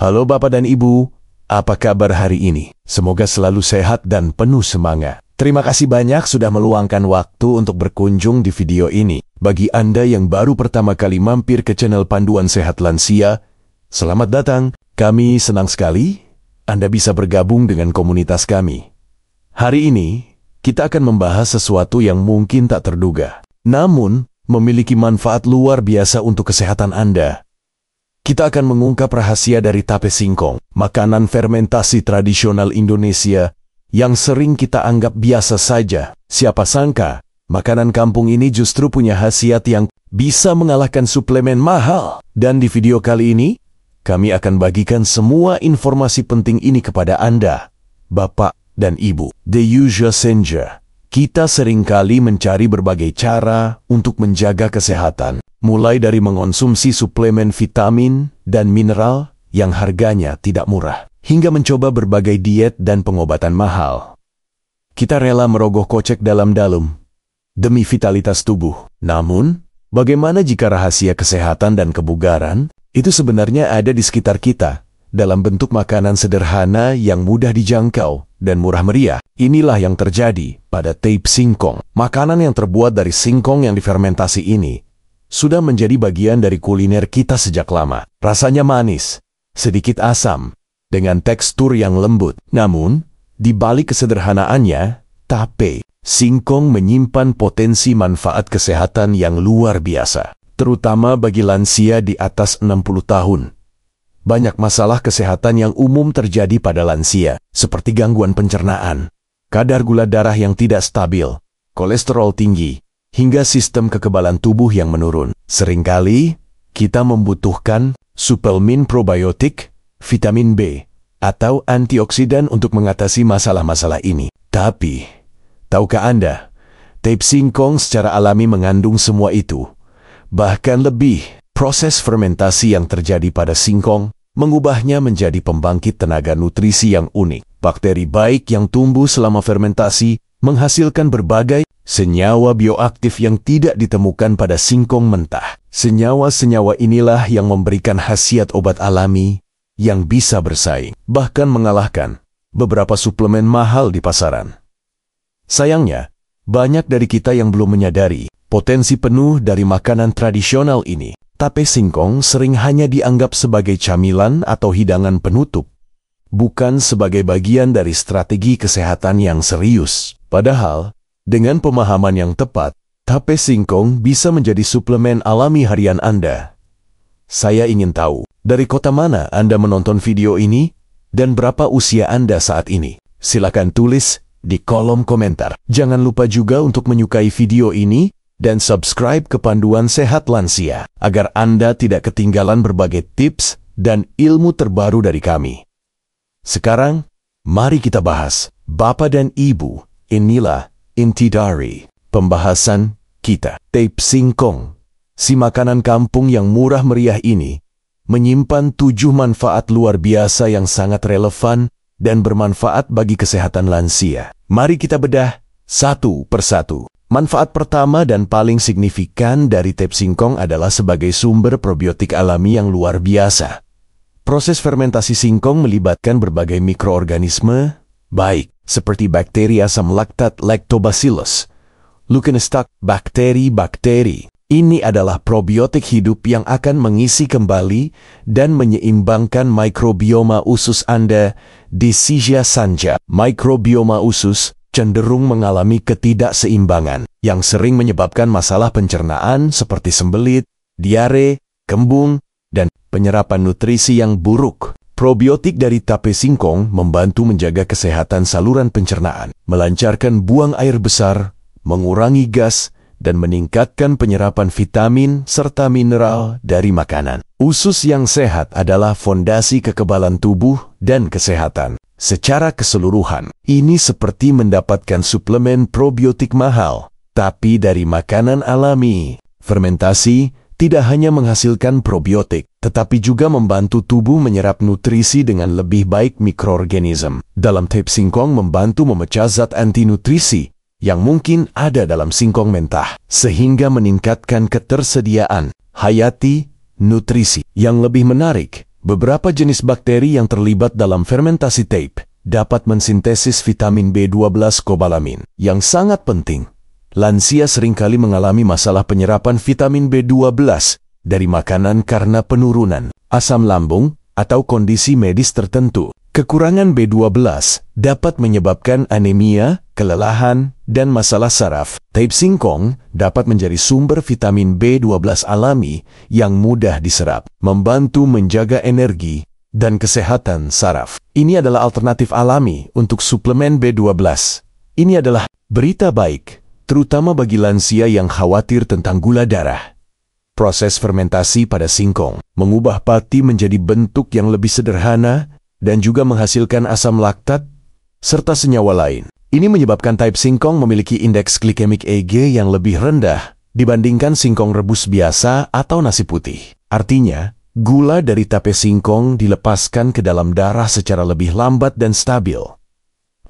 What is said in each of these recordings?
Halo Bapak dan Ibu, apa kabar hari ini? Semoga selalu sehat dan penuh semangat. Terima kasih banyak sudah meluangkan waktu untuk berkunjung di video ini. Bagi Anda yang baru pertama kali mampir ke channel Panduan Sehat Lansia, selamat datang. Kami senang sekali Anda bisa bergabung dengan komunitas kami. Hari ini, kita akan membahas sesuatu yang mungkin tak terduga, namun memiliki manfaat luar biasa untuk kesehatan Anda. Kita akan mengungkap rahasia dari tape singkong, makanan fermentasi tradisional Indonesia yang sering kita anggap biasa saja. Siapa sangka, makanan kampung ini justru punya khasiat yang bisa mengalahkan suplemen mahal. Dan di video kali ini, kami akan bagikan semua informasi penting ini kepada Anda, Bapak dan Ibu. The usual Senja. Kita seringkali mencari berbagai cara untuk menjaga kesehatan, mulai dari mengonsumsi suplemen vitamin dan mineral yang harganya tidak murah, hingga mencoba berbagai diet dan pengobatan mahal. Kita rela merogoh kocek dalam-dalam demi vitalitas tubuh. Namun, bagaimana jika rahasia kesehatan dan kebugaran itu sebenarnya ada di sekitar kita, dalam bentuk makanan sederhana yang mudah dijangkau dan murah meriah? Inilah yang terjadi pada tape singkong. Makanan yang terbuat dari singkong yang difermentasi ini sudah menjadi bagian dari kuliner kita sejak lama. Rasanya manis, sedikit asam, dengan tekstur yang lembut. Namun, di balik kesederhanaannya, tape singkong menyimpan potensi manfaat kesehatan yang luar biasa, terutama bagi lansia di atas 60 tahun. Banyak masalah kesehatan yang umum terjadi pada lansia, seperti gangguan pencernaan, kadar gula darah yang tidak stabil, kolesterol tinggi, hingga sistem kekebalan tubuh yang menurun. Seringkali, kita membutuhkan suplemen probiotik, vitamin B, atau antioksidan untuk mengatasi masalah-masalah ini. Tapi, tahukah Anda, tape singkong secara alami mengandung semua itu. Bahkan lebih. Proses fermentasi yang terjadi pada singkong mengubahnya menjadi pembangkit tenaga nutrisi yang unik. Bakteri baik yang tumbuh selama fermentasi menghasilkan berbagai senyawa bioaktif yang tidak ditemukan pada singkong mentah. Senyawa-senyawa inilah yang memberikan khasiat obat alami yang bisa bersaing, bahkan mengalahkan beberapa suplemen mahal di pasaran. Sayangnya, banyak dari kita yang belum menyadari potensi penuh dari makanan tradisional ini. Tape singkong sering hanya dianggap sebagai camilan atau hidangan penutup, bukan sebagai bagian dari strategi kesehatan yang serius. Padahal, dengan pemahaman yang tepat, tape singkong bisa menjadi suplemen alami harian Anda. Saya ingin tahu, dari kota mana Anda menonton video ini dan berapa usia Anda saat ini? Silakan tulis di kolom komentar. Jangan lupa juga untuk menyukai video ini dan subscribe ke Panduan Sehat Lansia, agar Anda tidak ketinggalan berbagai tips dan ilmu terbaru dari kami. Sekarang, mari kita bahas. Bapak dan Ibu, inilah inti dari pembahasan kita. Tape singkong, si makanan kampung yang murah meriah ini, menyimpan 7 manfaat luar biasa yang sangat relevan dan bermanfaat bagi kesehatan lansia. Mari kita bedah satu persatu. Manfaat pertama dan paling signifikan dari tape singkong adalah sebagai sumber probiotik alami yang luar biasa. Proses fermentasi singkong melibatkan berbagai mikroorganisme baik, seperti bakteri asam laktat Lactobacillus, Leucanostaph, bakteri-bakteri. Ini adalah probiotik hidup yang akan mengisi kembali dan menyeimbangkan mikrobioma usus Anda di Shigella sanja. Mikrobioma usus cenderung mengalami ketidakseimbangan yang sering menyebabkan masalah pencernaan seperti sembelit, diare, kembung, dan penyerapan nutrisi yang buruk. Probiotik dari tape singkong membantu menjaga kesehatan saluran pencernaan, melancarkan buang air besar, mengurangi gas, dan meningkatkan penyerapan vitamin serta mineral dari makanan. Usus yang sehat adalah fondasi kekebalan tubuh dan kesehatan secara keseluruhan. Ini seperti mendapatkan suplemen probiotik mahal, tapi dari makanan alami. Fermentasi tidak hanya menghasilkan probiotik, tetapi juga membantu tubuh menyerap nutrisi dengan lebih baik mikroorganisme. Dalam tape singkong membantu memecah zat antinutrisi yang mungkin ada dalam singkong mentah, sehingga meningkatkan ketersediaan hayati nutrisi. Yang lebih menarik, Beberapa jenis bakteri yang terlibat dalam fermentasi tape dapat mensintesis vitamin B12 kobalamin yang sangat penting. Lansia seringkali mengalami masalah penyerapan vitamin B12 dari makanan karena penurunan asam lambung atau kondisi medis tertentu. Kekurangan B12 dapat menyebabkan anemia, kelelahan, dan masalah saraf. Tape singkong dapat menjadi sumber vitamin B12 alami yang mudah diserap, membantu menjaga energi dan kesehatan saraf. Ini adalah alternatif alami untuk suplemen B12. Ini adalah berita baik, terutama bagi lansia yang khawatir tentang gula darah. Proses fermentasi pada singkong mengubah pati menjadi bentuk yang lebih sederhana dan juga menghasilkan asam laktat serta senyawa lain. Ini menyebabkan tape singkong memiliki indeks glikemik EG yang lebih rendah dibandingkan singkong rebus biasa atau nasi putih. Artinya, gula dari tape singkong dilepaskan ke dalam darah secara lebih lambat dan stabil.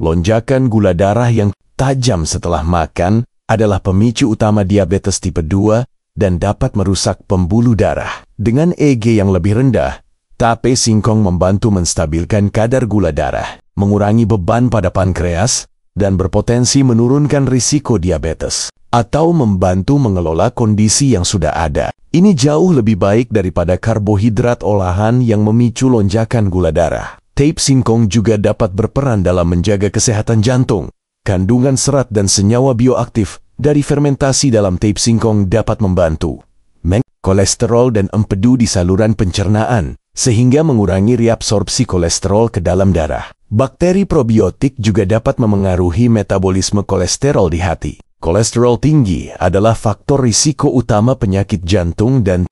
Lonjakan gula darah yang tajam setelah makan adalah pemicu utama diabetes tipe 2 dan dapat merusak pembuluh darah. Dengan EG yang lebih rendah, tape singkong membantu menstabilkan kadar gula darah, mengurangi beban pada pankreas, dan berpotensi menurunkan risiko diabetes, atau membantu mengelola kondisi yang sudah ada. Ini jauh lebih baik daripada karbohidrat olahan yang memicu lonjakan gula darah. Tape singkong juga dapat berperan dalam menjaga kesehatan jantung. Kandungan serat dan senyawa bioaktif dari fermentasi dalam tape singkong dapat membantu kolesterol dan empedu di saluran pencernaan, sehingga mengurangi reabsorpsi kolesterol ke dalam darah. Bakteri probiotik juga dapat memengaruhi metabolisme kolesterol di hati. Kolesterol tinggi adalah faktor risiko utama penyakit jantung dan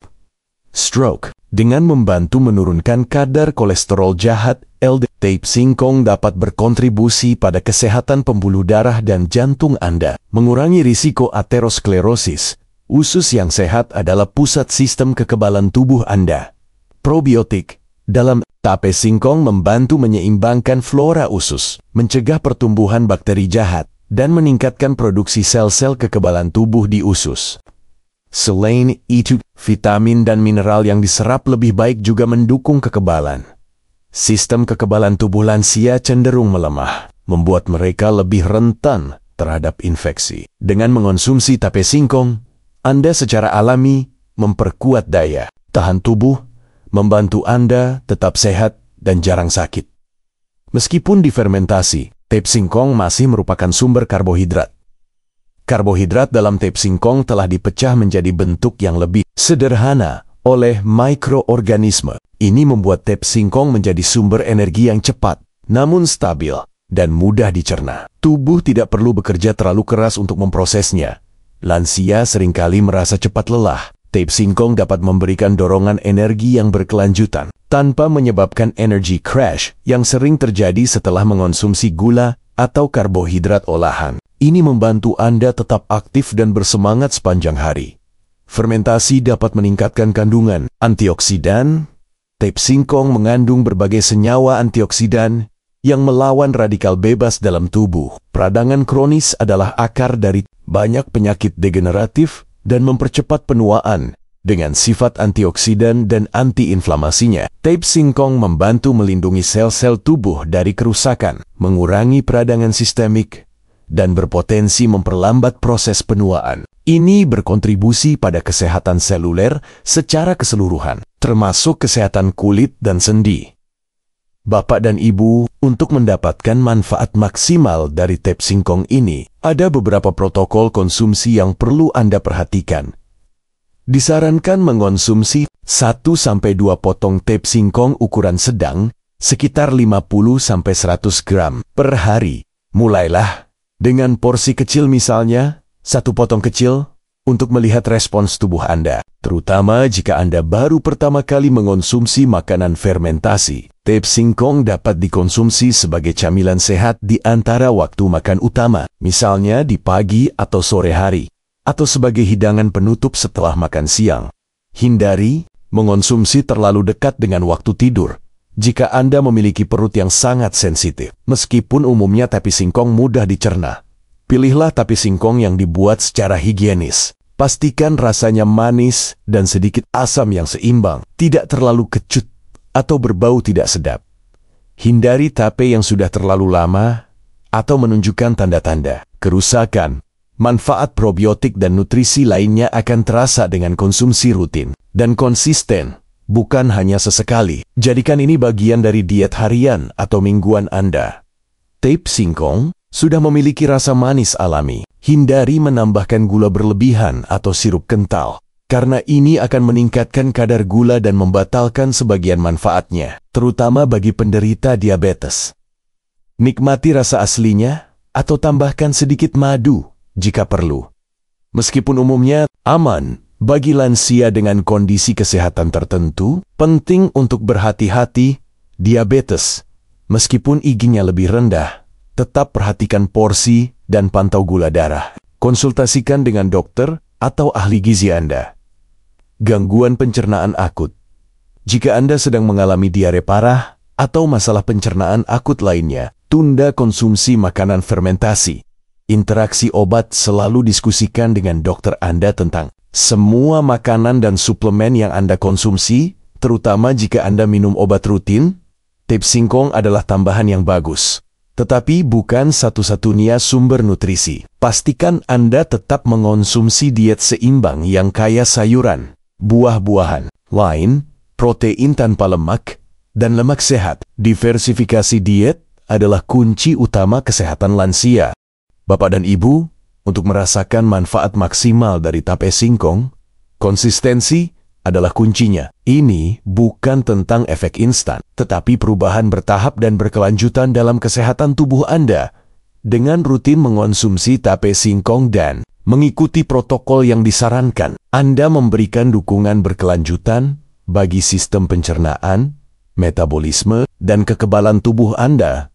stroke. Dengan membantu menurunkan kadar kolesterol jahat, LDL, tape singkong dapat berkontribusi pada kesehatan pembuluh darah dan jantung Anda, mengurangi risiko aterosklerosis. Usus yang sehat adalah pusat sistem kekebalan tubuh Anda. Probiotik dalam tape singkong membantu menyeimbangkan flora usus, mencegah pertumbuhan bakteri jahat, dan meningkatkan produksi sel-sel kekebalan tubuh di usus. Selain itu, vitamin dan mineral yang diserap lebih baik juga mendukung kekebalan. Sistem kekebalan tubuh lansia cenderung melemah, membuat mereka lebih rentan terhadap infeksi. Dengan mengonsumsi tape singkong, Anda secara alami memperkuat daya tahan tubuh, membantu Anda tetap sehat dan jarang sakit. Meskipun difermentasi, tape singkong masih merupakan sumber karbohidrat. Karbohidrat dalam tape singkong telah dipecah menjadi bentuk yang lebih sederhana oleh mikroorganisme. Ini membuat tape singkong menjadi sumber energi yang cepat, namun stabil dan mudah dicerna. Tubuh tidak perlu bekerja terlalu keras untuk memprosesnya. Lansia seringkali merasa cepat lelah. Tape singkong dapat memberikan dorongan energi yang berkelanjutan tanpa menyebabkan energy crash yang sering terjadi setelah mengonsumsi gula atau karbohidrat olahan. Ini membantu Anda tetap aktif dan bersemangat sepanjang hari. Fermentasi dapat meningkatkan kandungan antioksidan. Tape singkong mengandung berbagai senyawa antioksidan yang melawan radikal bebas dalam tubuh. Peradangan kronis adalah akar dari banyak penyakit degeneratif dan mempercepat penuaan dengan sifat antioksidan dan antiinflamasinya. Tape singkong membantu melindungi sel-sel tubuh dari kerusakan, mengurangi peradangan sistemik, dan berpotensi memperlambat proses penuaan. Ini berkontribusi pada kesehatan seluler secara keseluruhan, termasuk kesehatan kulit dan sendi. Bapak dan Ibu, untuk mendapatkan manfaat maksimal dari tape singkong ini, ada beberapa protokol konsumsi yang perlu Anda perhatikan. Disarankan mengonsumsi 1-2 potong tape singkong ukuran sedang, sekitar 50-100 gram per hari. Mulailah dengan porsi kecil, misalnya 1 potong kecil, untuk melihat respons tubuh Anda, terutama jika Anda baru pertama kali mengonsumsi makanan fermentasi. Tape singkong dapat dikonsumsi sebagai camilan sehat di antara waktu makan utama, misalnya di pagi atau sore hari, atau sebagai hidangan penutup setelah makan siang. Hindari mengonsumsi terlalu dekat dengan waktu tidur jika Anda memiliki perut yang sangat sensitif. Meskipun umumnya tape singkong mudah dicerna, pilihlah tape singkong yang dibuat secara higienis. Pastikan rasanya manis dan sedikit asam yang seimbang, tidak terlalu kecut atau berbau tidak sedap. Hindari tape yang sudah terlalu lama atau menunjukkan tanda-tanda kerusakan. Manfaat probiotik dan nutrisi lainnya akan terasa dengan konsumsi rutin dan konsisten, bukan hanya sesekali. Jadikan ini bagian dari diet harian atau mingguan Anda. Tape singkong sudah memiliki rasa manis alami. Hindari menambahkan gula berlebihan atau sirup kental, karena ini akan meningkatkan kadar gula dan membatalkan sebagian manfaatnya, terutama bagi penderita diabetes. Nikmati rasa aslinya atau tambahkan sedikit madu jika perlu. Meskipun umumnya aman, bagi lansia dengan kondisi kesehatan tertentu, penting untuk berhati-hati. Diabetes, meskipun IGI-nya lebih rendah, tetap perhatikan porsi dan pantau gula darah. Konsultasikan dengan dokter atau ahli gizi Anda. Gangguan pencernaan akut. Jika Anda sedang mengalami diare parah atau masalah pencernaan akut lainnya, tunda konsumsi makanan fermentasi. Interaksi obat, selalu diskusikan dengan dokter Anda tentang semua makanan dan suplemen yang Anda konsumsi, terutama jika Anda minum obat rutin. Tape singkong adalah tambahan yang bagus, tetapi bukan satu-satunya sumber nutrisi. Pastikan Anda tetap mengonsumsi diet seimbang yang kaya sayuran, buah-buahan, lain, protein tanpa lemak, dan lemak sehat. Diversifikasi diet adalah kunci utama kesehatan lansia. Bapak dan Ibu, untuk merasakan manfaat maksimal dari tape singkong, konsistensi adalah kuncinya. Ini bukan tentang efek instan, tetapi perubahan bertahap dan berkelanjutan dalam kesehatan tubuh Anda. Dengan rutin mengonsumsi tape singkong dan mengikuti protokol yang disarankan, Anda memberikan dukungan berkelanjutan bagi sistem pencernaan, metabolisme, dan kekebalan tubuh Anda.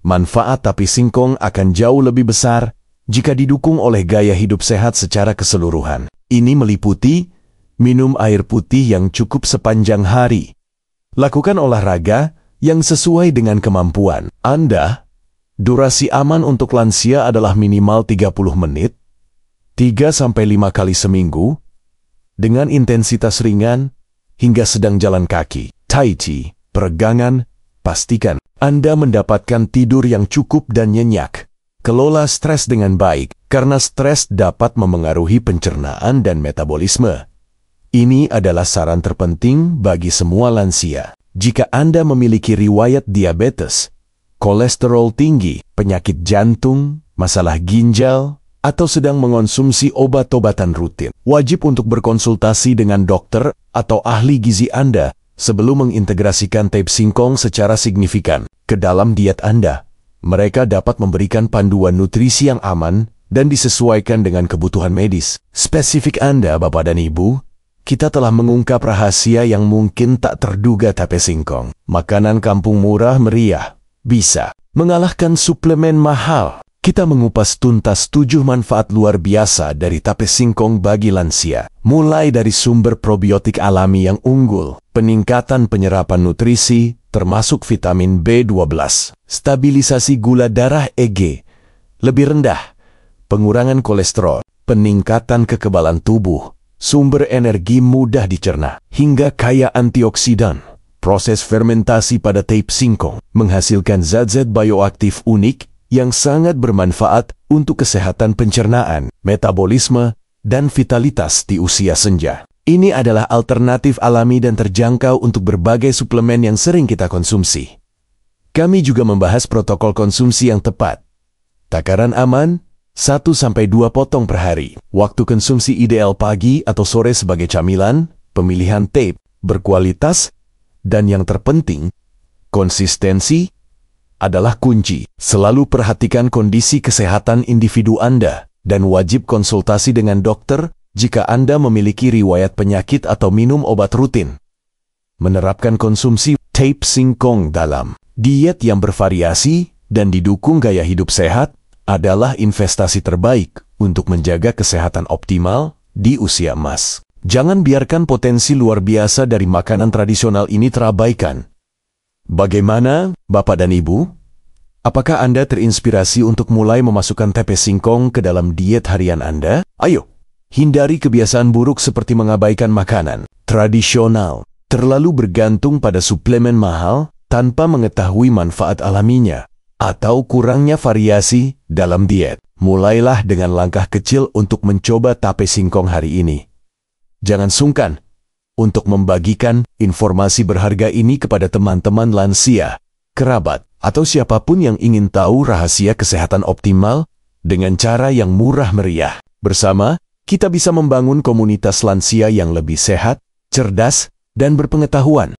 Manfaat tape singkong akan jauh lebih besar jika didukung oleh gaya hidup sehat secara keseluruhan. Ini meliputi minum air putih yang cukup sepanjang hari, lakukan olahraga yang sesuai dengan kemampuan Anda. Durasi aman untuk lansia adalah minimal 30 menit, 3-5 kali seminggu, dengan intensitas ringan hingga sedang jalan kaki. Tai Chi, peregangan, pastikan Anda mendapatkan tidur yang cukup dan nyenyak. Kelola stres dengan baik, karena stres dapat memengaruhi pencernaan dan metabolisme. Ini adalah saran terpenting bagi semua lansia. Jika Anda memiliki riwayat diabetes, kolesterol tinggi, penyakit jantung, masalah ginjal, atau sedang mengonsumsi obat-obatan rutin, wajib untuk berkonsultasi dengan dokter atau ahli gizi Anda sebelum mengintegrasikan tape singkong secara signifikan ke dalam diet Anda. Mereka dapat memberikan panduan nutrisi yang aman dan disesuaikan dengan kebutuhan medis spesifik Anda, Bapak dan Ibu. Kita telah mengungkap rahasia yang mungkin tak terduga tape singkong. Makanan kampung murah meriah bisa mengalahkan suplemen mahal. Kita mengupas tuntas 7 manfaat luar biasa dari tape singkong bagi lansia. Mulai dari sumber probiotik alami yang unggul, peningkatan penyerapan nutrisi, termasuk vitamin B12, stabilisasi gula darah EG lebih rendah, pengurangan kolesterol, peningkatan kekebalan tubuh, sumber energi mudah dicerna, hingga kaya antioksidan. Proses fermentasi pada tape singkong menghasilkan zat-zat bioaktif unik yang sangat bermanfaat untuk kesehatan pencernaan, metabolisme, dan vitalitas di usia senja. Ini adalah alternatif alami dan terjangkau untuk berbagai suplemen yang sering kita konsumsi. Kami juga membahas protokol konsumsi yang tepat. Takaran aman, 1-2 potong per hari. Waktu konsumsi ideal pagi atau sore sebagai camilan, pemilihan tape berkualitas, dan yang terpenting, konsistensi adalah kunci. Selalu perhatikan kondisi kesehatan individu Anda dan wajib konsultasi dengan dokter jika Anda memiliki riwayat penyakit atau minum obat rutin. Menerapkan konsumsi tape singkong dalam diet yang bervariasi dan didukung gaya hidup sehat adalah investasi terbaik untuk menjaga kesehatan optimal di usia emas. Jangan biarkan potensi luar biasa dari makanan tradisional ini terabaikan. Bagaimana, Bapak dan Ibu? Apakah Anda terinspirasi untuk mulai memasukkan tape singkong ke dalam diet harian Anda? Ayo, hindari kebiasaan buruk seperti mengabaikan makanan tradisional terlalu bergantung pada suplemen mahal tanpa mengetahui manfaat alaminya, atau kurangnya variasi dalam diet. Mulailah dengan langkah kecil untuk mencoba tape singkong hari ini. Jangan sungkan untuk membagikan informasi berharga ini kepada teman-teman lansia, kerabat, atau siapapun yang ingin tahu rahasia kesehatan optimal dengan cara yang murah meriah. Bersama, kita bisa membangun komunitas lansia yang lebih sehat, cerdas, dan berpengetahuan.